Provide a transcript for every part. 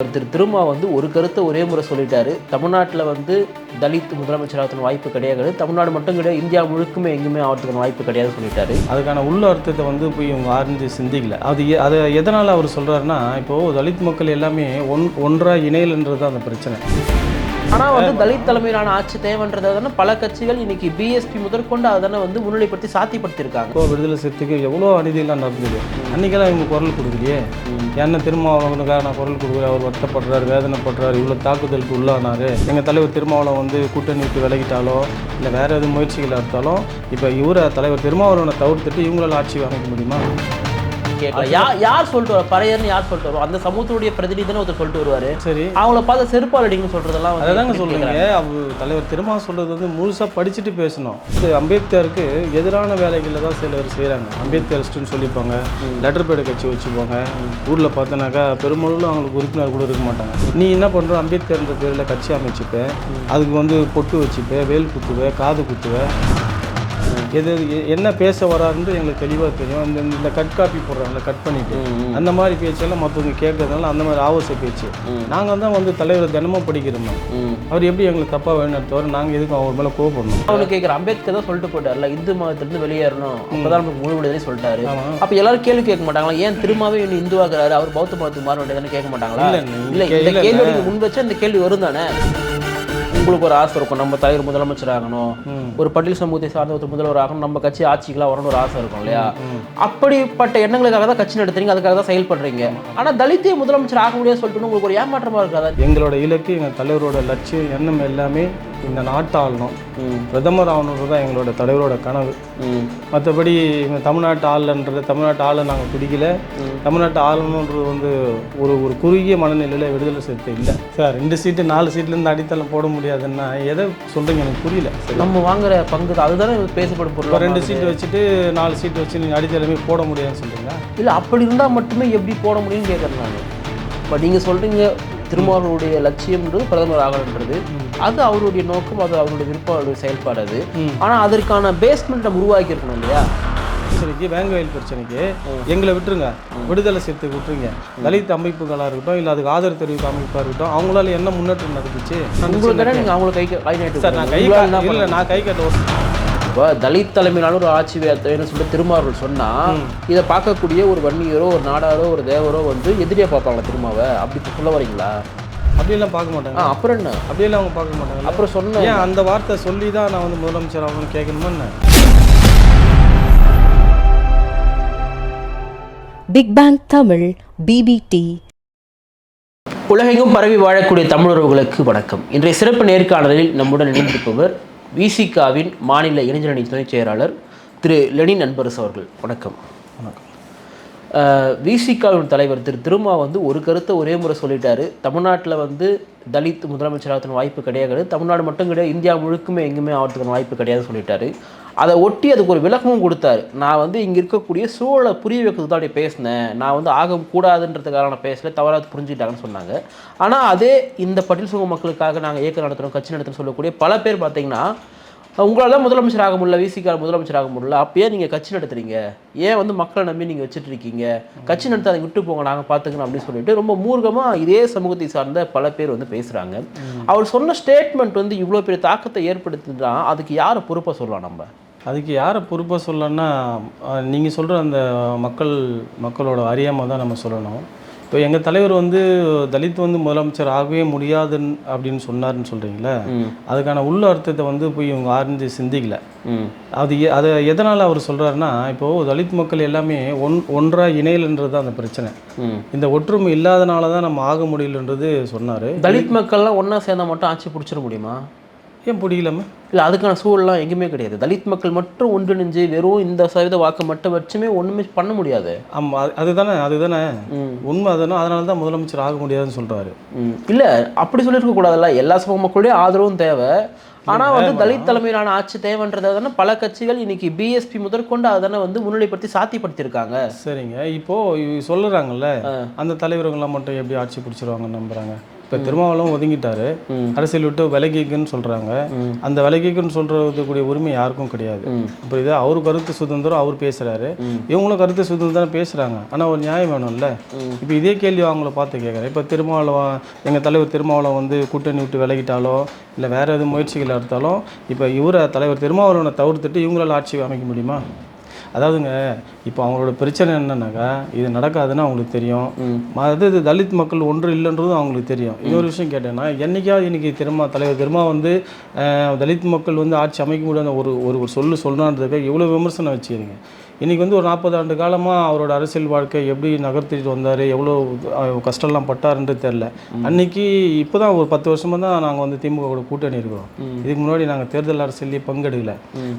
திருமா ஒரு கருத்தை ஒரே முறை சொல்லிட்டாரு. தமிழ்நாட்டில் தலித் முதலமைச்சராக வாய்ப்பு கிடையாது, தமிழ்நாடு மட்டும் கிடையாது, இந்தியா முழுக்குமே எங்குமே ஆகிறதுக்கான வாய்ப்பு கிடையாது சொல்லிட்டாரு. அதுக்கான உள்ள அர்த்தத்தை போய் இவங்க ஆர்ந்து சிந்திக்கல. அதை எதனால் அவர் சொல்கிறாருன்னா, இப்போது தலித் மக்கள் எல்லாமே ஒன்றாக இணையல்ன்றது தான் அந்த பிரச்சனை. ஆனால் தலித் தலைமையிலான ஆட்சி தேவைன்றதை தானே பல கட்சிகள் இன்னைக்கு பிஎஸ்பி முதற்கொண்டு அதை தானே முன்னிலைப்படுத்தி சாத்தியப்படுத்தியிருக்காங்க. இப்போ விடுதலை சிறுத்தைக்கு எவ்வளோ அநீதியெல்லாம் நடந்தது, அன்றைக்கெல்லாம் இவங்க குரல் கொடுக்கலையே. என்ன திருமாவளவனுக்காக நான் குரல் கொடுக்குறேன், அவர் வருத்தப்படுறாரு, வேதனைப்படுறாரு, இவ்வளோ தாக்குதலுக்கு உள்ளானார். எங்கள் தலைவர் திருமாவளவன் கூட்டணி விட்டு விலகிட்டாலோ இல்லை வேறு எதுவும் முயற்சிகள் எடுத்தாலும் இப்போ இவரை தலைவர் திருமாவளவனை தவிர்த்துட்டு இவங்களால் ஆட்சி அமைக்க முடியுமா? யார் சொல்லிட்டு வர பறையர்னு யார் சொல்லிட்டு வரும்? அந்த சமூகத்துடைய பிரதிநிதினு ஒருத்தர் சொல்லிட்டு வருவாரு. சரி, அவங்கள பார்த்து செருப்பால் அடிங்கன்னு சொல்றதெல்லாம் அதாங்க சொல்றீங்க. அவர் தலைவர் திரும்ப சொல்றது முழுசா படிச்சுட்டு பேசணும். அம்பேத்கருக்கு எதிரான வேலைகளில் தான் சிலர் செய்கிறாங்க. அம்பேத்கரிஸ்ட்னு சொல்லிப்பாங்க, லெட்டர் பேடு கட்சி வச்சுப்பாங்க. ஊரில் பார்த்தோன்னாக்கா பெரும்பாலும் அவங்களுக்கு உறுப்பினர் கூட இருக்க மாட்டாங்க. நீ என்ன பண்ணுற, அம்பேத்கர்ன்ற பேரில் கட்சி அமைச்சுப்பேன், அதுக்கு பொட்டு வச்சுப்பேன், வேல் குத்துவேன், காது குத்துவேன். எது என்ன பேச வராருன்னு எங்களுக்கு தெளிவாக தெரியும். இந்த கட் காப்பி போடுறாங்களே, கட் பண்ணிட்டு அந்த மாதிரி பேச்செல்லாம் மற்றவங்க கேட்கறதுனால அந்த மாதிரி ஆவோச பேச்சு. நாங்கள் தான் தலைவர் தினமும் படிக்கிறோம். அவர் எப்படி எங்களுக்கு தப்பாக வேணும் தவிர நாங்கள் எதுக்கும் அவர் மேலே கோவப்படணும். அவனுக்கு கேட்குற அம்பேத்கர் தான் சொல்லிட்டு போயிட்டார்ல, இந்து மதத்திலிருந்து வெளியேறணும், அப்போதான் நமக்கு முழு விடுதலை சொல்லிட்டாரு. அப்போ எல்லாரும் கேள்வி கேட்க மாட்டாங்களா, ஏன் திரும்பவே இன்னும் இந்துவாக்குறாரு, அவர் பௌத்த மதத்துக்கு மாற வேண்டியதுன்னு கேட்க மாட்டாங்களா? இல்லை, இந்த கேள்வி முன் வச்சு இந்த கேள்வி வரும் தானே. உங்களுக்கு ஒரு ஆசை இருக்கும், நம்ம தலைவர் முதலமைச்சர் ஆகணும், ஒரு பட்டியல் சமூகத்தை சார்ந்த ஒரு முதல்வர் ஆகணும், நம்ம கட்சி ஆட்சிக்கெல்லாம் வரணும் ஒரு ஆசை இருக்கும் இல்லையா? அப்படிப்பட்ட எண்ணங்களுக்காக தான் கட்சி நடத்துறீங்க, அதுக்காக தான் செயல்படுறீங்க. ஆனால் தலித்திய முதலமைச்சர் ஆக முடியாது சொல்லிட்டு உங்களுக்கு ஒரு ஏமாற்றமாக இருக்காதா? எங்களோட இலக்கு, எங்கள் தலைவரோட லட்சியம், எண்ணம் எல்லாமே இந்த நாட்டை ஆளணும், பிரதமர் ஆகணுன்றது தான் எங்களோட தலைவரோட கனவு. மற்றபடி எங்கள் தமிழ்நாட்டு ஆளன்றது, தமிழ்நாட்டு ஆளை நாங்கள் பிடிக்கல. தமிழ்நாட்டு ஆளணுன்றது ஒரு குறுகிய மனநிலையில் விடுதலை சிறுத்தை இல்லை சார். 2 சீட்டு 4 சீட்லேருந்து அடித்தளம் போட முடியாதுன்னா எதை சொல்கிறீங்க எனக்கு புரியல. நம்ம வாங்குற பங்கு அதுதானே பேசப்படும் பொருள். 2 சீட்டு வச்சுட்டு 4 சீட்டு வச்சு நீங்கள் அடித்தளமே போட முடியாதுன்னு சொல்கிறீங்களா? இல்லை, அப்படி இருந்தால் மட்டுமே எப்படி போட முடியும்னு கேட்குறேன் நான். இப்போ நீங்கள் சொல்கிறீங்க திருமாவளவனுடைய லட்சியம்ன்றது பிரதமர் ஆகணுன்றது, அது அவருடைய நோக்கம், அது அவருடைய விருப்பம், அவருடைய செயல்பாடு அது. ஆனால் அதற்கான பேஸ்மெண்ட் நம்ம உருவாக்கி இருக்கணும் இல்லையா? பிரச்சனைக்கு, வேங்க வயல் பிரச்சனைக்கு எங்களை விட்டுருங்க, விடுதலை சிறுத்தை விட்டுருங்க. தலித் அமைப்புகளாக இருக்கட்டும், இல்லை அதுக்கு ஆதரவு தெரிவிக்க அமைப்பாக இருக்கட்டும், அவங்களால என்ன முன்னேற்றம் நடந்துச்சு? நீங்கள் அவங்களை சார், நான் கை கட்ட இப்போ தலித் தலைமையிலான ஒரு ஆட்சி வேணும்னு சொல்லிட்டு திருமாவளவன் சொன்னால், இதை பார்க்கக்கூடிய ஒரு வன்னியரோ, ஒரு நாடாரோ, ஒரு தேவரோ எதிரியாக பார்ப்பாங்களா திருமாவை? அப்படி சொல்ல வரீங்களா? அப்படியெல்லாம் பார்க்க மாட்டாங்க. அப்புறம் என்ன? அப்படியெல்லாம் அவங்க பார்க்க மாட்டாங்க. அப்புறம் சொன்ன ஏன் அந்த வார்த்தை சொல்லி தான் நான் முதலமைச்சர் ஆகணும்னு கேட்கணுமா என்ன? Big bang Tamil BBT. உலகெங்கும் பரவி வாழக்கூடிய தமிழர்களுக்கு வணக்கம். இன்றைய சிறப்பு நேர்காணலில் நம்முடன் இணைந்திருப்பவர் விசிகாவின் மாநில இளைஞரணி துணைச் செயலாளர் திரு லெனின் அன்பரசு அவர்கள். வணக்கம். வணக்கம். விசிகாவின் தலைவர் திருமா ஒரு கருத்தை ஒரே முறை சொல்லிட்டாரு. தமிழ்நாட்டில் தலித் முதலமைச்சராக வாய்ப்பு கிடையாது, தமிழ்நாடு மட்டும் கிடையாது, இந்தியா முழுக்குமே எங்குமே ஆகிறதுக்கான வாய்ப்பு கிடையாது சொல்லிட்டாரு. அதை ஒட்டி அதுக்கு ஒரு விளக்கமும் கொடுத்தாரு. நான் இங்கே இருக்கக்கூடிய சூழலை புரிய வைக்கிறதுக்கு தான் பேசினேன், நான் ஆகக்கூடாதுன்றதுக்காக நான் பேசல, தவறாக புரிஞ்சுக்கிட்டாங்கன்னு சொன்னாங்க. ஆனால் அதே இந்த பட்டியல் சமூக மக்களுக்காக நாங்கள் இயக்கம் நடத்துகிறோம், கட்சி நடத்துகிறோம் சொல்லக்கூடிய பல பேர் பார்த்தீங்கன்னா, உங்களால் முதலமைச்சர் ஆக முடியல, விசிகால் முதலமைச்சர் ஆக முடியல, அப்பயே நீங்கள் கட்சி நடத்துறீங்க, ஏன் மக்களை நம்பி நீங்கள் வச்சுட்டு இருக்கீங்க, கட்சி நடத்த அதை விட்டு போங்க, நாங்கள் பார்த்துக்கணும் அப்படின்னு சொல்லிட்டு ரொம்ப மூர்க்கமாக இதே சமூகத்தை சார்ந்த பல பேர் பேசுகிறாங்க. அவர் சொன்ன ஸ்டேட்மெண்ட் இவ்வளோ பெரிய தாக்கத்தை ஏற்படுத்துனா அதுக்கு யாரை பொறுப்பாக சொல்லலாம்? நம்ம அதுக்கு யாரை பொறுப்பாக சொல்லலாம்னா, நீங்கள் சொல்கிற அந்த மக்களோட அறியாமல் தான் நம்ம சொல்லணும். இப்போ எங்கள் தலைவர் தலித் முதலமைச்சர் ஆகவே முடியாதுன்னு அப்படின்னு சொன்னார்னு சொல்கிறீங்களே, அதுக்கான உள்ள அர்த்தத்தை போய் இவங்க ஆர்ந்து சிந்திக்கல. அதை எதனால் அவர் சொல்கிறாருன்னா, இப்போது தலித் மக்கள் எல்லாமே ஒன்றாக இணையல்ன்றது தான் அந்த பிரச்சனை. இந்த ஒற்றுமை இல்லாதனால தான் நம்ம ஆக முடியலன்றது சொன்னார். தலித் மக்கள்லாம் ஒன்றா சேர்ந்தால் மட்டும் ஆட்சி பிடிச்சிட முடியுமா? ஏன் பிடிக்கலாமா? இல்லை, அதுக்கான சூழலாம் எங்கேயுமே கிடையாது. தலித் மக்கள் மட்டும் ஒன்றிணைஞ்சு வெறும் இந்த சதவீத வாக்கு மட்டும் வச்சுமே ஒன்றுமே பண்ண முடியாது. ஆமாம், அதுதானே உண்மை. அதனால தான் முதலமைச்சர் ஆக முடியாதுன்னு சொல்கிறாரு. இல்லை, அப்படி சொல்லியிருக்க கூடாதுல்ல. எல்லா சமூக மக்களுடைய ஆதரவும் தேவை. ஆனால் தலித் தலைமையிலான ஆட்சி தேவைன்றதை தானே பல கட்சிகள் இன்னைக்கு பிஎஸ்பி முதற்கொண்டு அதை தானே முன்னிலைப்படுத்தி சாத்தியப்படுத்தியிருக்காங்க. சரிங்க, இப்போது சொல்லுறாங்கல்ல, அந்த தலைவர்கள்லாம் மட்டும் எப்படி ஆட்சி பிடிச்சிருவாங்கன்னு நம்புகிறாங்க? இப்போ திருமாவளவன் ஒதுங்கிட்டாரு, அரசியல் விட்டு விலகிக்குன்னு சொல்கிறாங்க. அந்த விலகிக்குன்னு சொல்கிறதுக்கூடிய உரிமை யாருக்கும் கிடையாது. இப்போ இது அவர் கருத்து சுதந்திரம், அவர் பேசுகிறாரு, இவங்களும் கருத்து சுதந்திரம் பேசுகிறாங்க. ஆனால் ஒரு நியாயம் வேணும்ல. இப்போ இதே கேள்வி அவங்கள பார்த்து கேட்குறேன். இப்போ திருமாவளவன், எங்கள் தலைவர் திருமாவளவன் வந்து கூட்டணி விட்டு விலகிட்டாலோ இல்லை வேறு எதுவும் முயற்சிகள் எடுத்தாலும் இப்போ இவரை தலைவர் திருமாவளவனை தவிர்த்துட்டு இவங்களால் ஆட்சி அமைக்க முடியுமா? அதாவதுங்க, இப்போ அவங்களோட பிரச்சனை என்னன்னாக்கா, இது நடக்காதுன்னு அவங்களுக்கு தெரியும். அது தலித் மக்கள் ஒன்று இல்லைன்றதும் அவங்களுக்கு தெரியும். இன்னொரு விஷயம் கேட்டேன்னா, என்னைக்காவது இன்னைக்கு தலைவர் திருமா வந்து தலித் மக்கள் வந்து ஆட்சி அமைக்க முடியாத ஒரு சொல்லணுன்றதுக்காக எவ்வளோ விமர்சனம் வச்சுக்கிறீங்க. இன்றைக்கி வந்து ஒரு 40 ஆண்டு காலமாக அவரோட அரசியல் வாழ்க்கை எப்படி நகர்த்திட்டு வந்தார், எவ்வளோ கஷ்டம்லாம் பட்டாருன்றது தெரில. அன்றைக்கி இப்போ தான் ஒரு 10 வருஷமாக தான் நாங்கள் வந்து திமுகவோட கூட்டணி இருக்கிறோம். இதுக்கு முன்னாடி நாங்கள் தேர்தல் அரசியலே பங்கெடுக்கல.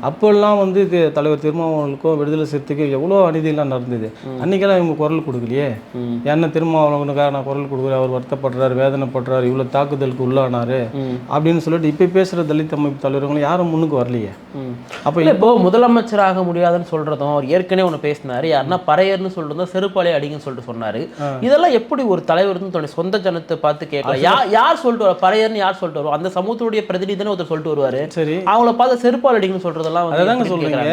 அப்போல்லாம் வந்து தலைவர் திருமாவளவனுக்கும் விடுதலை சிறுத்தைக்கும் எவ்வளோ அநீதியெல்லாம் நடந்தது. அன்றைக்கெல்லாம் இவங்க குரல் கொடுக்கலையே. என்ன திருமாவளவனுக்காக நான் குரல் கொடுக்குறேன், அவர் வருத்தப்படுறாரு, வேதனைப்படுறாரு, இவ்வளோ தாக்குதலுக்கு உள்ளானார் அப்படின்னு சொல்லிட்டு இப்போ பேசுகிற தலித் அமைப்பு தலைவர்களும் யாரும் முன்னுக்கு வரலையே. அப்போ இப்போ முதலமைச்சராக முடியாதுன்னு சொல்கிறதும், அவர் ஏற்கனவே ஒன்று பேசினார், யாருன்னா பறையர்னு சொல்லிட்டு செருப்பாலே அடிங்கன்னு சொல்லிட்டு சொன்னார். இதெல்லாம் எப்படி ஒரு தலைவர் தன்னுடைய சொந்த ஜனத்தை பார்த்து கேட்கலாம்? யார் சொல்லிட்டு வர பறையர்னு யார் சொல்லிட்டு வருவோம்? அந்த சமூகத்துடைய பிரதிநிதினு ஒருத்தர் சொல்லிட்டு வருவார். சரி, அவங்கள பார்த்து செருப்பால் அடிங்கன்னு சொல்றதெல்லாம் அதாங்க சொல்றீங்க.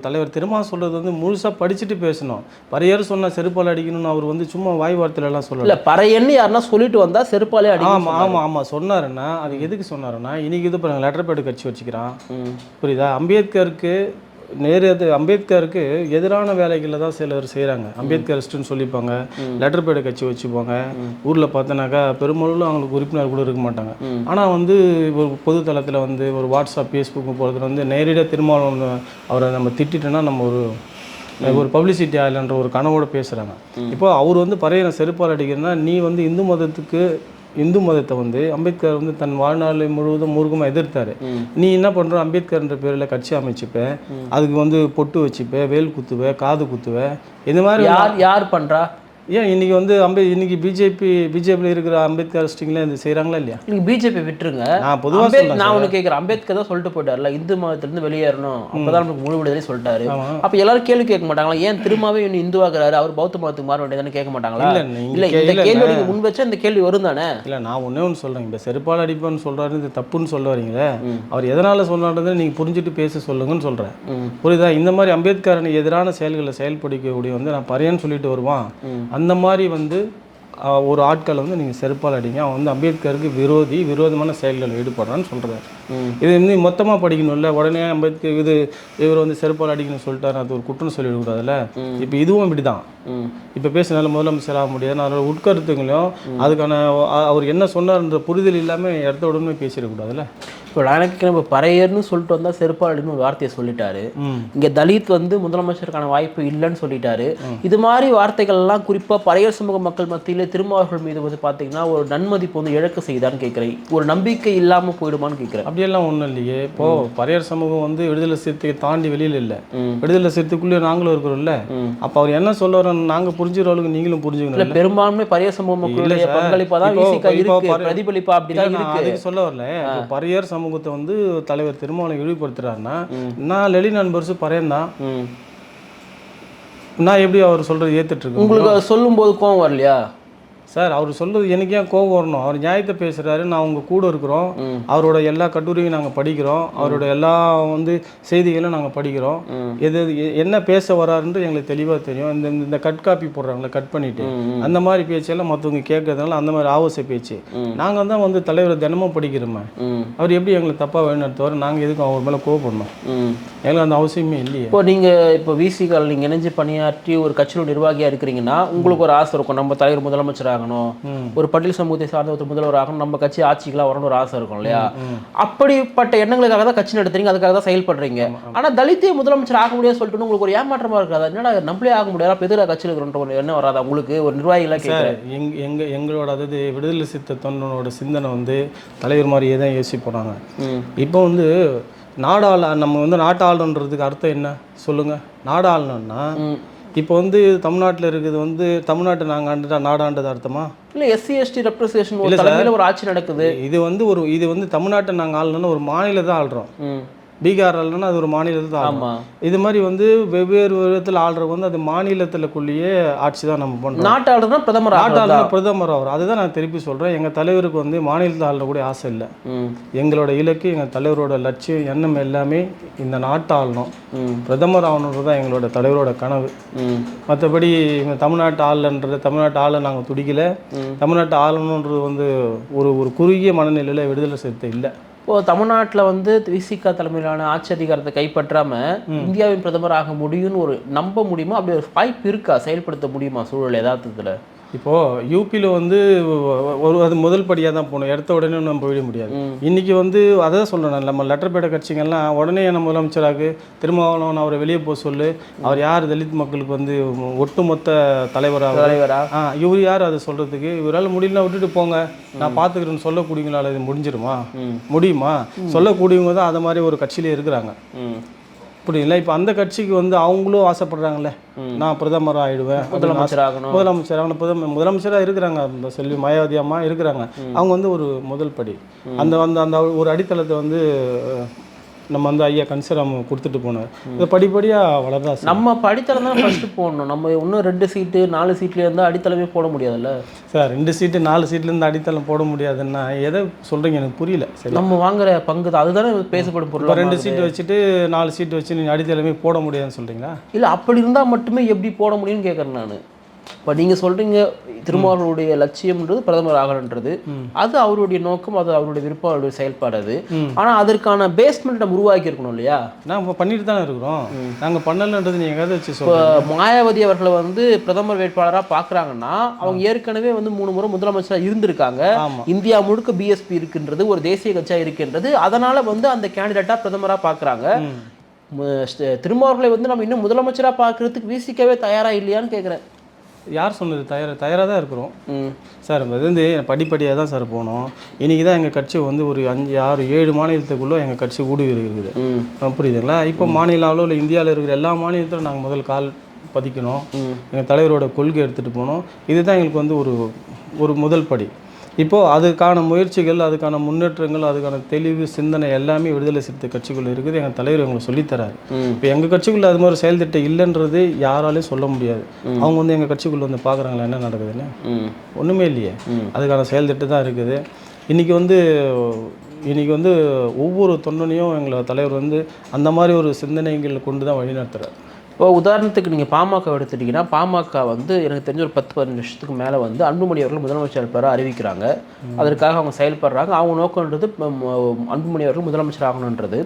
தலைவர் திருமா சொல்றது வந்து முழுசா படிச்சுட்டு பேசணும். பறையர் சொன்னா செருப்பால் அடிக்கணும்னு அவர் வந்து சும்மா வாய் வார்த்தையில எல்லாம் சொல்லல. இல்ல பறையர்னு யாருன்னா சொல்லிட்டு வந்தா செருப்பாலே அடிக்கணும். ஆமா ஆமா ஆமா சொன்னாருன்னா அது எதுக்கு சொன்னாருன்னா, இன்னைக்கு இது பாருங்க, லெட்டர் பேடு கட்சி வச்சுக்கிறான். புரியுதா? அம்பேத்கருக்கு எதிரான வேலைகளில் தான் சிலர் செய்கிறாங்க. அம்பேத்கரிஸ்ட்டுன்னு சொல்லிப்பாங்க, லெட்டர் பேடு கட்சி வச்சுப்பாங்க. ஊரில் பார்த்தோன்னாக்கா பெரும்பாலும் அவங்களுக்கு உறுப்பினர் கூட இருக்க மாட்டாங்க. ஆனால் வந்து ஒரு பொது தளத்தில் வந்து ஒரு வாட்ஸ்அப், ஃபேஸ்புக்கு போகிறதுல வந்து நேரடியாக திருமாவளவன் அவரை நம்ம திட்டோன்னா நம்ம ஒரு பப்ளிசிட்டி ஆகலைன்ற ஒரு கனவோடு பேசுகிறாங்க. இப்போ அவர் வந்து பறையனை செருப்பால் அடிக்கிறதுனா, நீ வந்து இந்து மதத்தை வந்து அம்பேத்கர் வந்து தன் வாழ்நாள் முழுவதும் மூர்க்கமாக எதிர்த்தார். நீ என்ன பண்ணுற, அம்பேத்கர்ன்ற பேரில் கட்சி அமைச்சுப்பேன், அதுக்கு வந்து பொட்டு வச்சுப்பேன், வேல் குத்துவேன், காது குத்துவேன், இந்த மாதிரி யார் பண்ணுறா? ஏன் இன்னைக்கு வந்து இன்னைக்கு பிஜேபியில் இருக்கிற அம்பேத்கரிஸ்டிங்களே இது செய்கிறாங்களா இல்லையா? நீங்கள் பிஜேபி விட்டுருங்க, நான் பொதுவாக நான் ஒன்று கேட்குறேன். அம்பேத்கர் தான் சொல்லிட்டு போயிட்டார்ல, இந்து மதத்திலிருந்து வெளியேறணும், அப்போதான் நமக்கு முழு விடுதலை சொல்லிட்டாரு. அப்போ எல்லாரும் கேள்வி கேட்க மாட்டாங்களா? ஏன் திரும்பவே இன்னும் இந்துவாகிறாரு, அவர் பௌத்த மதத்துக்கு மாற வேண்டியதானே கேட்க மாட்டாங்களா? இல்லை, இந்த கேள்வி நீங்கள் முன் வச்சா இந்த கேள்வி வரும் தானே? இல்லை, நான் ஒன்று சொல்கிறேன். இப்போ செருப்பால் அடிப்பான்னு சொல்கிறாரு, இது தப்புன்னு சொல்ல வரீங்களே. அவர் எதனால் சொன்னான்றதை நீங்கள் புரிஞ்சுட்டு பேச சொல்லுங்கன்னு சொல்கிறேன். புரியுதா? இந்த மாதிரி அம்பேத்கரனுக்கு எதிரான செயல்களை செயல்படுத்தக்கூடிய வந்து நான் பறையன்னு சொல்லிட்டு வருவான். அந்த மாதிரி வந்து ஒரு ஆட்களை வந்து நீங்கள் செருப்பால் அடிங்க, அவன் வந்து அம்பேத்கருக்கு விரோதமான செயல்களில் ஈடுபடுறான்னு சொல்கிறார். இது வந்து மொத்தமாக படிக்கணும்ல. உடனே அம்பேத்கர் இவர் வந்து செருப்பால் அடிக்கணும்னு சொல்லிட்டாரு, அது ஒரு குற்றம் சொல்லிவிடக்கூடாதுல்ல. இப்போ இதுவும் இப்படி தான். இப்போ பேசினால முதலமைச்சர் ஆக முடியாது, அதோட உட்கருத்துங்களையும் அதுக்கான அவர் என்ன சொன்னார்ன்ற புரிதல் இல்லாமல் இடத்த உடனே பேசிடக்கூடாதுல்ல. இப்போ எனக்கு நம்ம பறையர்னு சொல்லிட்டு வந்தால் செருப்பாடின்னு ஒரு வார்த்தையை சொல்லிட்டாரு. இங்கே தலித் வந்து முதலமைச்சருக்கான வாய்ப்பு இல்லைன்னு சொல்லிட்டாரு. இது மாதிரி வார்த்தைகள்லாம் குறிப்பாக பறையர் சமூக மக்கள் மத்தியில் திருமாவர்கள் மீது வந்து பார்த்தீங்கன்னா ஒரு நன்மதிப்பு வந்து இழக்க செய்தான்னு கேட்குறேன். ஒரு நம்பிக்கை இல்லாமல் போயிடுமான்னு கேட்குறேன். அப்படியெல்லாம் ஒன்றும் இல்லையே. இப்போது பறையர் சமூகம் வந்து விடுதலை சிறுத்தையை தாண்டி வெளியில் இல்லை, விடுதலை சிறுத்தைக்குள்ளே நாங்களும் இருக்கிறோம்ல. அப்போ அவர் என்ன சொல்ல வரோம் நாங்கள் புரிஞ்சுக்கிற அளவுக்கு நீங்களும் புரிஞ்சுக்கணும். பெரும்பான்மை பறையர் சமூக மக்களுடைய பங்களிப்பாக தான் பிரதிபலிப்பா அப்படின்னு சொல்ல வரல. பறையர் சமூகத்தை வந்து தலைவர் திருமாவளவன் இழிவுபடுத்துறாருன்னா, நான் லெலின் நண்பர்ஸு பறையன் தான், நான் எப்படி அவர் சொல்றது ஏத்துட்டு இருக்கேன்? உங்களுக்கு சொல்லும் போது கோவம் வரலையா சார்? அவர் சொல்றது எனக்கு ஏன் கோவம் வரணும்? அவர் நியாயத்தை பேசுறாரு, நான் உங்க கூட இருக்கிறோம், அவரோட எல்லா கட்டுரையும் நாங்கள் படிக்கிறோம், அவரோட எல்லா வந்து செய்திகளும் நாங்கள் படிக்கிறோம். என்ன பேச வராருன்றது எங்களுக்கு தெளிவாக தெரியும். இந்த கட் காப்பி போடுறாங்களே, கட் பண்ணிட்டு அந்த மாதிரி பேச்செல்லாம் மற்றவங்க கேட்கறதுனால அந்த மாதிரி ஆவோசை பேச்சு. நாங்கள் தான் வந்து தலைவரை தினமும் படிக்கிறோமே, அவர் எப்படி எங்களை தப்பாக வழிநடத்துவார்? நாங்கள் எதுக்கும் அவர் மேலே கோவப்படணும்? எங்களுக்கு அந்த அவசியமே இல்லையே. இப்போ நீங்கள் இப்போ விசிகால் நீங்கள் இணைஞ்சு பணியாற்றி ஒரு கட்சியோட நிர்வாகியாக இருக்கிறீங்கன்னா உங்களுக்கு ஒரு ஆசை இருக்கும், நம்ம தலைவர் முதலமைச்சராக ஒரு பட்டியல் சமூகத்தை சார்ந்த ஒரு முதல்வர் ஆகணும், நம்ம கட்சி ஆட்சிக்கெல்லாம் வரணும் ஒரு ஆசை இருக்கும் இல்லையா? அப்படிப்பட்ட எண்ணங்களுக்காக தான் கட்சி நடத்துறீங்க, அதுக்காக தான் செயல்படுறீங்க. ஆனா தலித்தே முதலமைச்சர் ஆக முடியாது சொல்லிட்டு உங்களுக்கு ஒரு ஏமாற்றமா இருக்காது? என்னடா நம்மளே ஆக முடியாது, எதிராக கட்சியில் இருக்கிற ஒரு எண்ணம் வராதா உங்களுக்கு? ஒரு நிர்வாகிகளாக கேட்குறேன். எங்களோட அதாவது விடுதலை சித்த தொண்டனோட சிந்தனை வந்து தலைவர் மாதிரியே தான் யோசிப்போம். இப்போ வந்து நம்ம வந்து நாட்டாளன்றதுக்கு அர்த்தம் என்ன சொல்லுங்க? நாடாளணும்னா இப்போ வந்து தமிழ்நாட்டில் இருக்குது வந்து தமிழ்நாட்டை நாங்கள் நாடாண்டது அர்த்தமா? இல்லை, எஸ்சி எஸ்டி ரெப்ரசன்டேஷன் ஒரு தலைமையில் ஒரு ஆட்சி நடக்குது. இது வந்து தமிழ்நாட்டை நாங்கள் ஆளணும்னு ஒரு மாநிலம் தான் ஆள்றோம். பீகார் ஆளுன்னா அது ஒரு மாநிலத்தில் தான் ஆளும். இது மாதிரி வந்து வெவ்வேறு விதத்தில் ஆள்றவங்க வந்து அது மாநிலத்துக்குள்ளேயே ஆட்சி தான் நம்ம பண்ணுறோம். நாட்டு ஆளுனா பிரதமர் நாட்டு ஆளுனா பிரதமர் ஆகும். அதுதான் நான் திருப்பி சொல்கிறேன். எங்கள் தலைவருக்கு வந்து மாநிலத்தில் ஆளக்கூடிய ஆசை இல்லை. எங்களோட இலக்கு, எங்கள் தலைவரோட லட்சியம், எண்ணம் எல்லாமே இந்த நாட்டு ஆளணும், பிரதமர் ஆகணுன்றது தான் எங்களோட தலைவரோட கனவு. மற்றபடி இவங்க தமிழ்நாட்டு ஆளை நாங்கள் துடிக்கலை. தமிழ்நாட்டு ஆளணுன்றது வந்து ஒரு குறுகிய மனநிலையில் விடுதலை சிறுத்தை இல்லை. இப்போது தமிழ்நாட்டில் வந்து விசிகா தலைமையிலான ஆட்சி அதிகாரத்தை கைப்பற்றாமல் இந்தியாவின் பிரதமர் ஆக முடியும்னு ஒரு நம்ப முடியுமா? அப்படி ஒரு வாய்ப்பு இருக்கா? செயல்படுத்த முடியுமா சூழல் யதார்த்தத்தில்? இப்போது யூபியில் வந்து அது முதல் படியாக தான் போகணும். எடுத்த உடனே நம்ம போயிட முடியாது. இன்றைக்கி வந்து அதை தான் சொல்லணும். நம்ம லெட்டர் பேட கட்சிகள்லாம் உடனே என்ன முதலமைச்சராக திருமாவளவன் அவரை வெளியே போக சொல்லு, அவர் யார் தலித் மக்களுக்கு வந்து ஒட்டுமொத்த தலைவராக இவர் யார் அதை சொல்கிறதுக்கு? இவரால் முடியலன்னா விட்டுட்டு போங்க, நான் பார்த்துக்கிறேன்னு சொல்லக்கூடியவங்களால் இது முடியுமா? சொல்லக்கூடியவங்க தான் அதை மாதிரி ஒரு கட்சியிலே இருக்கிறாங்க. புரியுங்களா? இப்போ அந்த கட்சிக்கு வந்து அவங்களும் ஆசைப்படுறாங்களே, நான் பிரதமராக ஆகிடுவேன், முதலமைச்சராக இருக்கிறாங்க. செல்வி மாயாவதி அம்மா இருக்கிறாங்க. அவங்க வந்து ஒரு முதல் படி அந்த ஒரு அடித்தளத்தை வந்து நம்ம வந்து ஐயா கன்சிராம் கொடுத்துட்டு போனார். இதை படிப்படியாக வளர்ந்தா நம்ம படித்தளம் தான் ஃபஸ்ட்டு போடணும். நம்ம இன்னும் 2 சீட்டு 4 சீட்லேயே இருந்தால் அடித்தளமே போட முடியாதுல்ல சார். 2 சீட்டு 4 சீட்லேருந்து அடித்தளம் போட முடியாதுன்னா எதை சொல்கிறீங்க? எனக்கு புரியல. சரி, நம்ம வாங்குற பங்கு தான் அதுதானே பேசப்படும் பொருள். 2 சீட்டு வச்சுட்டு 4 சீட்டு வச்சு நீங்கள் அடித்தளமே போட முடியாதுன்னு சொல்கிறீங்களா? இல்லை, அப்படி இருந்தால் மட்டுமே எப்படி போட முடியும்னு கேட்குறேன் நான். இப்போ நீங்கள் சொல்கிறீங்க திருமாவளவனுடைய லட்சியம்ன்றது பிரதமர் ஆகணுன்றது, அது அவருடைய நோக்கம், அது அவருடைய விருப்பம், அவருடைய செயல்பாடு அது. ஆனால் அதற்கான பேஸ்மெண்ட் நம்ம உருவாக்கி இருக்கணும் இல்லையா? நாங்கள் பண்ணிட்டு தானே இருக்கிறோம். நாங்கள் பண்ணலன்றது நீங்கள் எதை வச்சு இப்போ மாயாவதி அவர்களை வந்து பிரதமர் வேட்பாளராக பார்க்குறாங்கன்னா அவங்க ஏற்கனவே வந்து 3 முறை முதலமைச்சராக இருந்திருக்காங்க. இந்தியா முழுக்க பிஎஸ்பி இருக்குன்றது, ஒரு தேசிய கட்சியாக இருக்கின்றது. அதனால் வந்து அந்த கேண்டிடேட்டாக பிரதமராக பார்க்குறாங்க. திருமாவளவனை வந்து நம்ம இன்னும் முதலமைச்சராக பார்க்குறதுக்கு விசிக்கவே தயாராக இல்லையான்னு கேட்குறேன். யார் சொன்னது? தயாராக தான் இருக்கிறோம் சார். அது வந்து படிப்படியாக தான் சார் போனோம். இன்றைக்கி தான் எங்கள் கட்சி வந்து ஒரு 5, 6, 7 மாநிலத்துக்குள்ளே எங்கள் கட்சி ஊடுருவி இருக்குது. புரியுதுங்களா? இப்போ மாநில அளவில் இந்தியாவில் இருக்கிற எல்லா மாநிலத்திலும் நாங்கள் முதல் கால் பதிக்கணும். எங்கள் தலைவரோட கொள்கை எடுத்துகிட்டு போனோம். இதுதான் எங்களுக்கு வந்து ஒரு முதல் படி. இப்போது அதுக்கான முயற்சிகள், அதுக்கான முன்னேற்றங்கள், அதுக்கான தெளிவு சிந்தனை எல்லாமே விடுதலை சிறுத்தை கட்சிக்குள்ளே இருக்குது. எங்கள் தலைவர் எங்களுக்கு சொல்லித்தராரு. இப்போ எங்கள் கட்சிக்குள்ளே அது மாதிரி செயல்திட்டம் இல்லைன்றது யாராலையும் சொல்ல முடியாது. அவங்க வந்து எங்கள் கட்சிக்குள்ளே வந்து பார்க்குறாங்களா என்ன நடக்குதுன்னு? ஒன்றுமே இல்லையே. அதுக்கான செயல்திட்டம் தான் இருக்குது. இன்றைக்கி வந்து ஒவ்வொரு தொண்டனையும் எங்களை தலைவர் வந்து அந்த மாதிரி ஒரு சிந்தனைகள் கொண்டு தான் வழிநடத்துகிறார். இப்போ உதாரணத்துக்கு நீங்கள் பாமக எடுத்துட்டிங்கன்னா, பாமக வந்து எனக்கு தெரிஞ்ச ஒரு 10-15 வருஷத்துக்கு மேலே வந்து அன்புமணி அவர்கள் முதலமைச்சர் வேட்பாளராக அறிவிக்கிறாங்க. அதற்காக அவங்க செயல்படுறாங்க. அவங்க நோக்கம்ன்றது அன்புமணி அவர்கள் முதலமைச்சர் ஆகணுன்றது.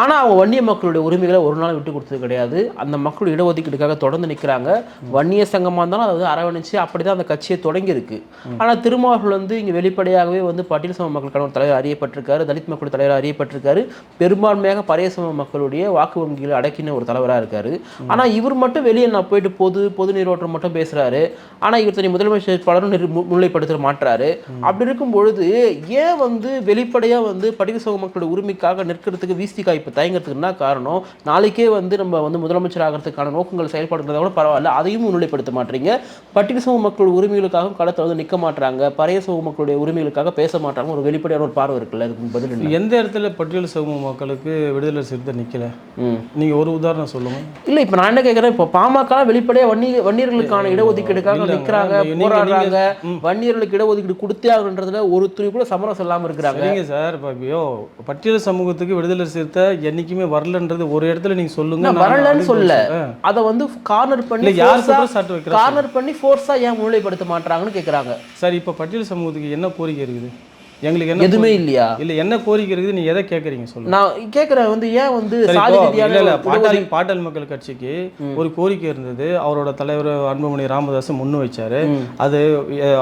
ஆனால் அவங்க வன்னிய மக்களுடைய உரிமைகளை ஒரு நாள் விட்டு கொடுத்தது கிடையாது. அந்த மக்களுடைய இடஒதுக்கீடுக்காக தொடர்ந்து நிற்கிறாங்க. வன்னிய சங்கமாக இருந்தாலும் அதை வந்து அரவணைச்சு அப்படி தான் அந்த கட்சியை தொடங்கியிருக்கு. ஆனால் திருமாவளவன் வந்து இங்கே வெளிப்படையாகவே வந்து பட்டியல் சமூக மக்களுக்கான ஒரு தலைவர் அறியப்பட்டிருக்காரு, தலித் மக்கள் தலைவர் அறியப்பட்டிருக்காரு, பெரும்பான்மையாக பறைய சமூக மக்களுடைய வாக்கு வங்கிகளை அடக்கின ஒரு தலைவராக இருக்காரு. ஆனால் இவர் மட்டும் வெளியே நான் போயிட்டு பொது நீரோட்டம் மட்டும் பேசுகிறாரு. ஆனால் இவர் தனி முதலமைச்சர் வேட்பாளரும் முன்னிலைப்படுத்த மாட்டுறாரு. அப்படி இருக்கும் பொழுது ஏன் வந்து வெளிப்படையாக வந்து பட்டியல் சமூக மக்களுடைய உரிமைக்காக நிற்கிறதுக்கு விசிகா இப்போ தயங்கிறதுக்கு என்ன காரணம்? நாளைக்கே வந்து நம்ம வந்து முதலமைச்சர் ஆகிறதுக்கான நோக்கங்கள் செயல்படுறத கூட பரவாயில்ல, அதையும் முன்னிலைப்படுத்த மாட்டீங்க. பட்டியல் சமூக மக்களுடைய உரிமைகளுக்காக களத்தில் வந்து நிற்க மாட்டாங்க, பறைய சமூக மக்களுடைய உரிமைகளுக்காக பேச மாட்டாங்க. ஒரு வெளிப்படையான ஒரு பார்வை இருக்குல்ல, அதுக்கு பதில் எந்த இடத்துல பட்டியல் சமூக மக்களுக்கு விடுதலை சிறுத்தை நிற்கல? நீங்கள் ஒரு உதாரணம் சொல்லுங்கள். இல்லை, இப்போ நான் என்ன கேட்குறேன், இப்போ பாமக வெளிப்படையாக வன்னியர்களுக்கான இடஒதுக்கீடுக்காக நிற்கிறாங்க, போராடுறாங்க. வன்னியர்களுக்கு இடஒதுக்கீடு கொடுத்தே ஆகுன்றதுல ஒரு துணி கூட சமரசம் இல்லாமல் இருக்கிறாங்க. சரிங்க சார். இப்போ பட்டியல் சமூகத்துக்கு விடுதலை சிறுத்தை என்னைக்குமே வரலன்றது ஒரு இடத்துல நீங்க சொல்லுங்க. வரலன்னு சொல்ல, அதை வந்து கார்னர் பண்ணி ஃபோர்ஸா ஏன் முன்னிலைப்படுத்த மாட்டாங்கன்னு கேட்குறாங்க. சார், இப்போ பட்டியல் சமூகத்துக்கு என்ன கோரிக்கை இருக்குது? எங்களுக்கு என்ன எதுவுமே இல்லையா? இல்லை, என்ன கோரிக்கை இருக்குது? நீ எதை கேட்குறீங்க சொல்லுங்க. நான் கேட்குறேன் வந்து ஏன் வந்து பாட்டாளி மக்கள் கட்சிக்கு ஒரு கோரிக்கை இருந்தது. அவரோட தலைவர் அன்புமணி ராமதாஸ் முன்னு வச்சாரு. அது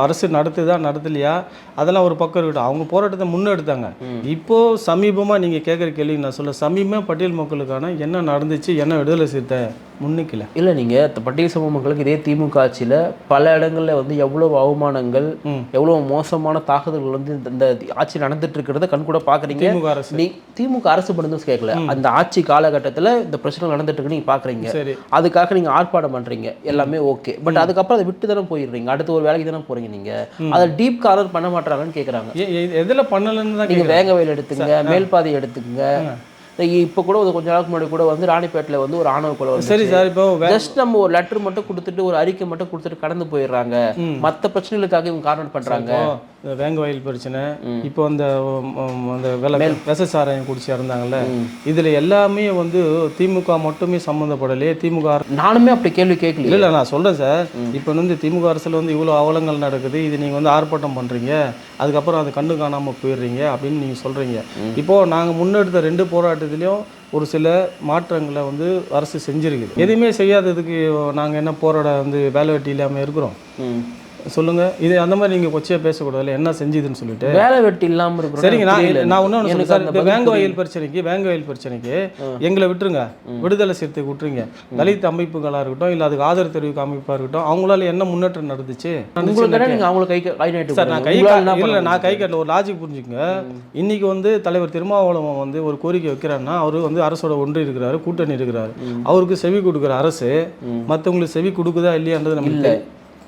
அரசு நடத்துதா நடத்தலையா அதெல்லாம் ஒரு பக்கம் இருக்கட்டும். அவங்க போராட்டத்தை முன்னெடுத்தாங்க. இப்போ சமீபமாக நீங்கள் கேட்குற கேள்வி நான் சொல்ல, சமீபமாக பட்டியல் மக்களுக்கான என்ன நடந்துச்சு, என்ன விடுதலை சிறுத்தை முன்னிக்கல? இல்லை, நீங்கள் பட்டியல் சமூக மக்களுக்கு இதே திமுக ஆட்சியில் பல இடங்களில் வந்து எவ்வளோ அவமானங்கள், எவ்வளோ மோசமான தாக்குதல்கள் வந்து இந்த ஆட்சி நடந்துட்டு இருக்கிறத கண் கூட பாக்குறீங்க. திமுக அரசு பண்ணது கேட்கல, அந்த ஆட்சி காலகட்டத்தில் இந்த பிரச்சனை நடந்துட்டு இருக்கு நீங்க பாக்குறீங்க. அதுக்காக நீங்க ஆர்ப்பாட்டம் பண்றீங்க, எல்லாமே ஓகே. பட் அதுக்கப்புறம் அதை விட்டு தானே போயிடுறீங்க, அடுத்த ஒரு வேலைக்கு தானே போறீங்க. நீங்க அதை டீப் கார்னர் பண்ண மாட்டாங்கன்னு கேட்கறாங்க. எதுல பண்ணலன்னு நீங்க வேங்க வயல் எடுத்துங்க, மேல்பாதை எடுத்துங்க, இப்போ கூட கொஞ்ச நாளுக்கு முன்னாடி கூட வந்து ராணிப்பேட்டில் வந்து ஒரு ஆணவ கொலை வந்து சரி சார், இப்போ ஜஸ்ட் நம்ம ஒரு லெட்டர் மட்டும் கொடுத்துட்டு ஒரு அறிக்கை மட்டும் கொடுத்துட்டு கடந்து போயிடுறாங்க. மற்ற பிரச்சனைகளுக்காக இவங்க காரணம் பண்றாங்க. இந்த வேங்க வயல் பிரச்சனை, இப்போ அந்த விசசாராயம் குடிச்சு இறந்தாங்கல்ல, இதுல எல்லாமே வந்து திமுக மட்டுமே சம்மந்தப்படலையே. திமுக நானுமே அப்படி கேள்வி கேட்கல. இல்லை நான் சொல்றேன் சார், இப்போ வந்து திமுக அரசுல வந்து இவ்வளோ அவலங்கள் நடக்குது, இது நீங்க வந்து ஆர்ப்பாட்டம் பண்றீங்க, அதுக்கப்புறம் அது கண்டு காணாம போயிடுறீங்க அப்படின்னு நீங்க சொல்றீங்க. இப்போ நாங்க முன்னெடுத்த 2 போராட்டத்திலையும் ஒரு சில மாற்றங்களை வந்து அரசு செஞ்சிருக்குது. எதுவுமே செய்யாததுக்கு நாங்கள் என்ன போராட வந்து வேலை வெட்டி இல்லாமல் இருக்கிறோம்? சொல்லுங்க. இது அந்த மாதிரி நீங்க கொச்சையா பேசக்கூடாது. என்ன செஞ்சுதுன்னு சொல்லிட்டு வேலை வெட்டி இல்லாமல் இருக்கிறோம். சரிங்க, நான் ஒன்று சொல்லுங்க சார். இப்போ வேங்க வயல் பிரச்சனைக்கு எங்களை விட்டுருங்க, விடுதலை சிறுத்தைக்கு விட்டுருங்க. தலித் அமைப்புகளாக இருக்கட்டும், இல்லை அதுக்கு ஆதரவு தெரிவிக்க அமைப்பாக இருக்கட்டும், அவங்களால என்ன முன்னேற்றம் நடந்துச்சு? சார் நான் கை காட்டல. ஒரு லாஜிக் புரிஞ்சுக்கங்க. இன்னைக்கு வந்து தலைவர் திருமாவளவன் வந்து ஒரு கோரிக்கை வைக்கிறாருன்னா, அவரு வந்து அரசோட ஒன்று இருக்கிறாரு, கூட்டணி இருக்கிறாரு. அவருக்கு செவி கொடுக்குற அரசு மற்றவங்களுக்கு செவி கொடுக்குதா இல்லையான்றது நம்ம இல்லை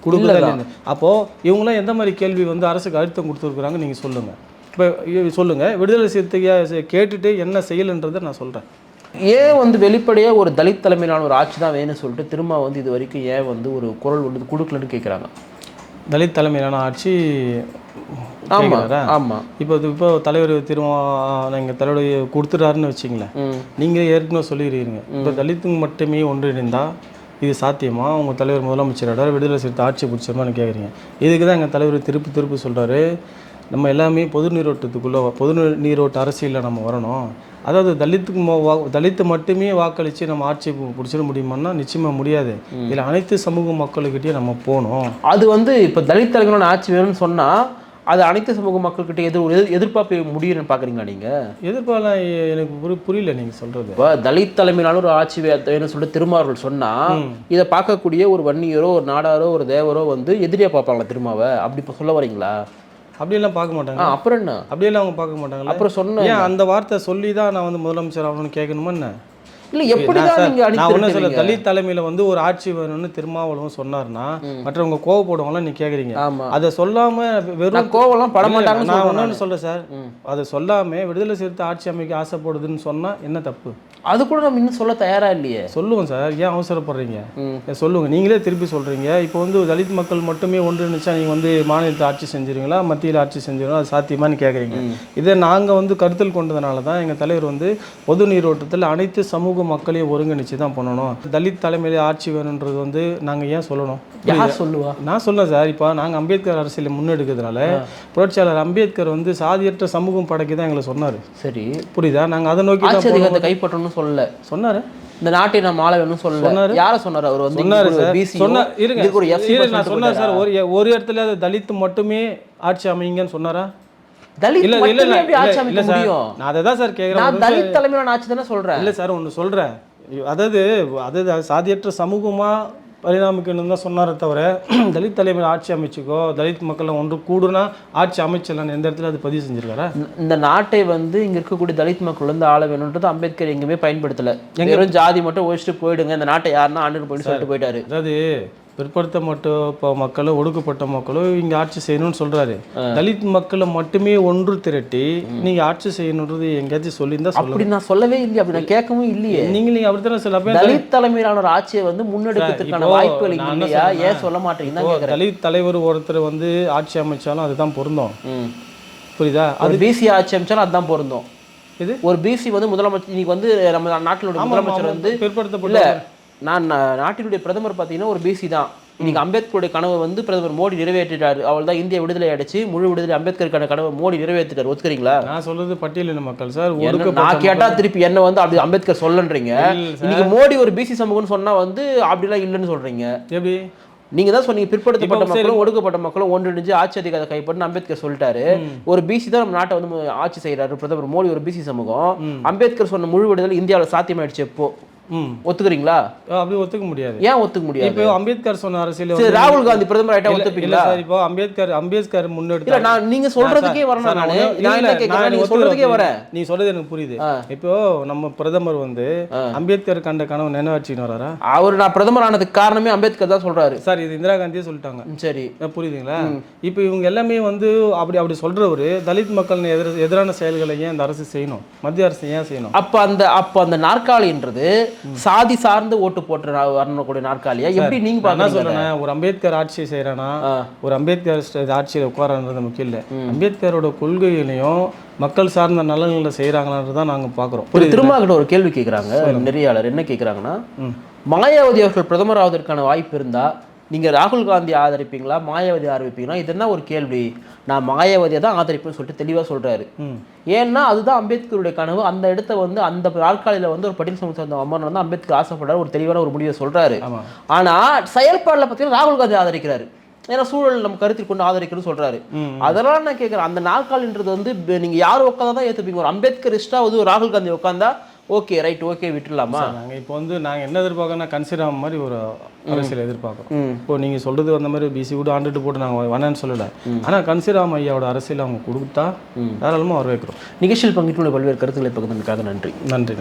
கொடுக்கல. அப்போ இவங்களாம் எந்த மாதிரி கேள்வி வந்து அரசுக்கு அழுத்தம் கொடுத்துருக்குறாங்க நீங்க சொல்லுங்க. இப்போ சொல்லுங்க, விடுதலை சிறுத்தையை கேட்டுட்டு என்ன செய்யலன்றதை நான் சொல்றேன். ஏன் வந்து வெளிப்படையாக ஒரு தலித் தலைமையிலான ஒரு ஆட்சி தான் வேணும்னு சொல்லிட்டு திரும்ப வந்து இது வரைக்கும் ஏன் வந்து ஒரு குரல் வந்து கொடுக்கலன்னு கேட்குறாங்க? தலித் தலைமையிலான ஆட்சி ஆமாம். இப்போ தலைவர் எங்கள் தலைவர் கொடுத்துட்டாருன்னு வச்சிங்களேன். நீங்கள் ஏற்கனவே சொல்லிடுறீங்க, இப்போ தலித்துக்கு மட்டுமே ஒன்றிணைந்தா இது சாத்தியமா? உங்கள் தலைவர் முதலமைச்சரோட விடுதலை சிறுத்தை ஆட்சி பிடிச்சிருமான்னு கேட்குறீங்க. இதுக்கு தான் எங்கள் தலைவர் திருப்பி சொல்கிறாரு, நம்ம எல்லாமே பொது நீரோட்ட அரசியலில் நம்ம வரணும். அதாவது தலித்து மட்டுமே வாக்களித்து நம்ம ஆட்சி பிடிச்சிட முடியுமான்னா நிச்சயமாக முடியாது. இதில் அனைத்து சமூக மக்களுக்கிட்டே நம்ம போகணும். அது வந்து இப்போ தலித் தலைவர்களான ஆட்சி வேணும்னு சொன்னால் அது அனைத்து சமூக மக்கள்கிட்ட எதிர்பார்ப்பு முடியும்னு பார்க்குறீங்களா நீங்கள்? எதிர்பார்க்கலாம் எனக்கு புரியல நீங்கள் சொல்கிறது. இப்போ தலித் தலைமையிலான ஒரு ஆட்சி வேணும்னு சொல்லிட்டு திருமாவர்கள் சொன்னால் இதை பார்க்கக்கூடிய ஒரு வன்னியரோ ஒரு நாடாரோ ஒரு தேவரோ வந்து எதிரியாக பார்ப்பாங்களா திருமாவை? அப்படி இப்போ சொல்ல வரீங்களா? அப்படியெல்லாம் பார்க்க மாட்டாங்க. அப்புறம் என்ன? அப்படியெல்லாம் அவங்க பார்க்க மாட்டாங்களா? அப்புறம் சொன்ன ஏன் அந்த வார்த்தை சொல்லி தான் நான் வந்து முதலமைச்சர் ஆகணும்னு கேட்கணுமா என்ன? இல்லை, எப்படி நான் ஒன்றும் சொல்ல, தலித் தலைமையில் வந்து ஒரு ஆட்சி வேணும்னு திருமாவளவன் சொன்னார்னா மற்றவங்க கோவப்படுவாங்களாம் நீ கேட்குறீங்க. அதை சொல்லாமல் வெறும் கோவம்லாம் பட மாட்டாங்க. நான் ஒன்றுன்னு சொல்கிறேன் சார், அதை சொல்லாமல் விடுதலை சிறுத்தை ஆட்சி அமைக்க ஆசைப்படுதுன்னு சொன்னால் என்ன தப்பு? அது கூட நம்ம இன்னும் சொல்ல தயாராக இல்லையே. சொல்லுவோம் சார், ஏன் அவசரப்படுறீங்க? சொல்லுங்கள், நீங்களே திருப்பி சொல்கிறீங்க. இப்போ வந்து தலித் மக்கள் மட்டுமே ஒன்றிணைச்சா நீங்கள் வந்து மாநிலத்தை ஆட்சி செஞ்சுருவீங்களா, மத்தியில் ஆட்சி செஞ்சுருவீங்களா, அது சாத்தியமானு கேட்குறீங்க. இதை நாங்கள் வந்து கருத்தில் கொண்டதுனால தான் எங்கள் தலைவர் வந்து பொது நீரோட்டத்தில் அனைத்து சமூக மக்களையும் ஒருங்கிணைச்சு தான் பண்ணணும். தலித் தலைமையிலே ஆட்சி வேணுன்றது வந்து நாங்கள் ஏன் சொல்லணும்? யார் சொல்லுவா? நான் சொல்லேன் சார். இப்போ நாங்கள் அம்பேத்கர் அரசியலை முன்னெடுக்கிறதுனால புரட்சியாளர் அம்பேத்கர் வந்து சாதியற்ற சமூகம் படைக்க தான் எங்களை சொன்னார். சரி, புரியுதா? நாங்கள் அதை நோக்கி தான் கைப்பற்றணும்னு சொல்லல சொன்னாரு. இந்த நாட்டை நான் ஆள வேணும்னு சொன்னாரு. யார சொன்னாரு? அவர் வந்து சொன்னாரு சார். சொன்னார் சார். ஒரு இடத்துல தலித் மட்டுமே ஆட்சி அமைங்கன்னு சொன்னாரா? தலித் மட்டுமே எப்படி ஆட்சி அமைக்க முடியும்? நான் அதை தான் சார் கேட்குறேன். நான் தலித் தலைமையிலான ஆட்சி தானே சொல்றேன். இல்லை சார், ஒன்று சொல்கிறேன். அதாவது சாதியற்ற சமூகமாக பரிணாமிக்கணும்னு தான் சொன்னாரே தவிர தலித் தலைமையில் ஆட்சி அமைச்சுக்கோ, தலித் மக்களை ஒன்று கூடுனா ஆட்சி அமைச்சலான்னு எந்த இடத்துல அது பதிவு செஞ்சிருக்காரா? இந்த நாட்டை வந்து இங்கே இருக்கக்கூடிய தலித் மக்கள் வந்து ஆள வேணுன்றது அம்பேத்கர் எங்கேயுமே பயன்படுத்தலை. வெறும் ஜாதி மட்டும் ஒழிச்சிட்டு போயிடுங்க, இந்த நாட்டை யாருன்னா ஆண்டு போயிட்டு சொல்லிட்டு போயிட்டாரு. அதாவது பிற்படுத்தப்பட்ட மக்களும் ஒடுக்கப்பட்ட மக்களும் இங்கே ஆட்சி செய்யணும்னு சொல்கிறாரு. தலித் மக்களை மட்டுமே ஒன்று திரட்டி நீங்கள் ஆட்சி செய்யணுன்றது எங்கேயாச்சும் சொல்லியிருந்தா அப்படி நான் சொல்லவே இல்லை, அப்படி நான் கேட்கவும் இல்லையே. நீங்கள் அப்படி தானே சொல்ல. தலித் தலைமையிலான ஒரு ஆட்சியை வந்து முன்னெடுக்கிறதுக்கான வாய்ப்புகள் இல்லையா? ஏன் சொல்ல மாட்டீங்கன்னா, தலித் தலைவர் ஒருத்தர் வந்து ஆட்சி அமைச்சாலும் அதுதான் பொருந்தும். புரியுதா? அது பிசி ஆட்சி அமைச்சாலும் அதுதான் பொருந்தும். இது ஒரு பிசி வந்து முதலமைச்சர் இன்னைக்கு வந்து நம்ம நாட்டினுடைய முதலமைச்சர் வந்து பிற்படுத்தப்பட்ட நான் நாட்டினுடைய பிரதமர் பார்த்தீங்கன்னா ஒரு பிசி தான். இன்னைக்கு அம்பேத்கருடைய கனவை வந்து பிரதமர் மோடி நிறைவேற்றிட்டாரு. அவள் தான் இந்திய விடுதலை அடைச்சு முழு விடுதலை அம்பேத்கருக்கான கனவை மோடி நிறைவேற்றிட்டாரு. ஒத்துக்கிறீங்களா? நான் சொல்றது பட்டியலின மக்கள் சார். நான் கேட்டா திருப்பி என்ன வந்து அப்படி அம்பேத்கர் சொல்லன்றீங்க. இன்னைக்கு மோடி ஒரு பிசி சமூகம்னு சொன்னா வந்து அப்படிலாம் இல்லைன்னு சொல்றீங்க. எப்படி? நீங்க தான் சொன்னீங்க பிற்படுத்தப்பட்ட மக்களும் ஒடுக்கப்பட்ட மக்களும் ஒன்றிணைஞ்சு ஆட்சி அதிகாரத்தை கைப்பற்ற அம்பேத்கர் சொல்லிட்டாரு. ஒரு பிசி தான் நம்ம நாட்டை வந்து ஆட்சி செய்யறாரு பிரதமர் மோடி, ஒரு பிசி சமூகம். அம்பேத்கர் சொன்ன முழு விடுதலை இந்தியாவில் சாத்தியமாயிடுச்சு. எப்போ ஒத்துக்கிறீங்களா? அப்படி ஒத்துக்க முடியாது. ஏன் ஒத்துக்க முடியாது? இப்போ அம்பேத்கர் சொன்ன அரசியல் சரி, ராகுல் காந்தி பிரதமர் ஆயிட்டா ஒத்துப்பீங்களா? சார் இப்போ அம்பேத்கர் முன்னெடுத்து இல்ல, நான் நீங்க சொல்றதுக்கே வரேன். நான் என்ன கேக்குறேன், நீங்க சொல்றதுக்கே வரேன். நீ சொல்றது எனக்கு புரியுது. இப்போ நம்ம பிரதமர் வந்து அம்பேத்கர் கண்ட கனவு நினைவாட்சின்னு வராரா? அவர் நான் பிரதமர் ஆனதுக்கு காரணமே அம்பேத்கர் தான் சொல்றாரு சார். இது இந்திரா காந்தியே சொல்லிட்டாங்க. சரி, புரியுதுங்களா? இப்போ இவங்க எல்லாமே வந்து அப்படி சொல்றவரு தலித் மக்கள் எதிரான செயல்களை ஏன் இந்த அரசு செய்யணும்? மத்திய அரசு ஏன் செய்யணும்? அப்ப அந்த நாற்காலின்றது சாதி சார்ந்து ஓட்டு போட்டு வரக்கூடிய நாற்காலியா எப்படி நீங்க என்ன சொல்றேன்? ஒரு அம்பேத்கர் ஆட்சியை செய்யறானா, ஒரு அம்பேத்கர் ஆட்சியில் உட்காரன்றது முக்கியம் இல்லை. அம்பேத்கரோட கொள்கைகளையும் மக்கள் சார்ந்த நலன்களை செய்யறாங்களான்றதான் நாங்க பாக்குறோம். திரும்ப ஒரு கேள்வி கேட்குறாங்க நெறியாளர். என்ன கேட்குறாங்கன்னா, மாயாவதி அவர்கள் பிரதமர் ஆவதற்கான வாய்ப்பு இருந்தா நீங்க ராகுல் காந்தி ஆதரிப்பீங்களா, மாயாவதி ஆதரிப்பீங்களா? இது என்ன ஒரு கேள்வி. நான் மாயாவதியை தான் ஆதரிப்பேன்னு சொல்லிட்டு தெளிவா சொல்றாரு. ஏன்னா அதுதான் அம்பேத்கருடைய கனவு. அந்த இடத்த வந்து அந்த நாற்காலியில வந்து ஒரு பட்டியல் சமூகத்தை அமர்ந்து வந்து அம்பேத்கர் ஆசைப்படுறாரு, ஒரு தெளிவான ஒரு முடிவை சொல்றாரு. ஆனா செயல்பாடுல பார்த்தீங்கன்னா ராகுல் காந்தி ஆதரிக்கிறாரு. ஏன்னா சூழல் நம்ம கருத்தில் கொண்டு ஆதரிக்கணும்னு சொல்றாரு. அதெல்லாம் நான் கேட்குறேன், அந்த நாற்காலின்றது வந்து நீங்க யாரும் உட்காந்தா தான் ஏற்றுப்பீங்க? ஒரு அம்பேத்கரிஸ்டா வந்து ஒரு ராகுல் காந்தி உட்காந்தா ஓகே ரைட் ஓகே விட்டுடலாமா? நாங்கள் இப்போ வந்து நாங்கள் என்ன எதிர்பார்க்கறோம்னா கன்சிடர் மாதிரி ஒரு அரசியல் எதிர்பார்க்குறோம். இப்போ நீங்கள் சொல்றது அந்த மாதிரி பிசி கூட ஆண்டுட்டு போட்டு நாங்கள் வேணான்னு சொல்லலை. ஆனால் கன்சிராம் ஐயாவோட அரசியல் அவங்க கொடுத்தா தாராளமாக வரவேற்கிறோம். நிகழ்ச்சியில் பங்கிட்டுள்ள பல்வேறு கருத்துக்களை பகிர்ந்ததுக்காக நன்றி. நன்றி.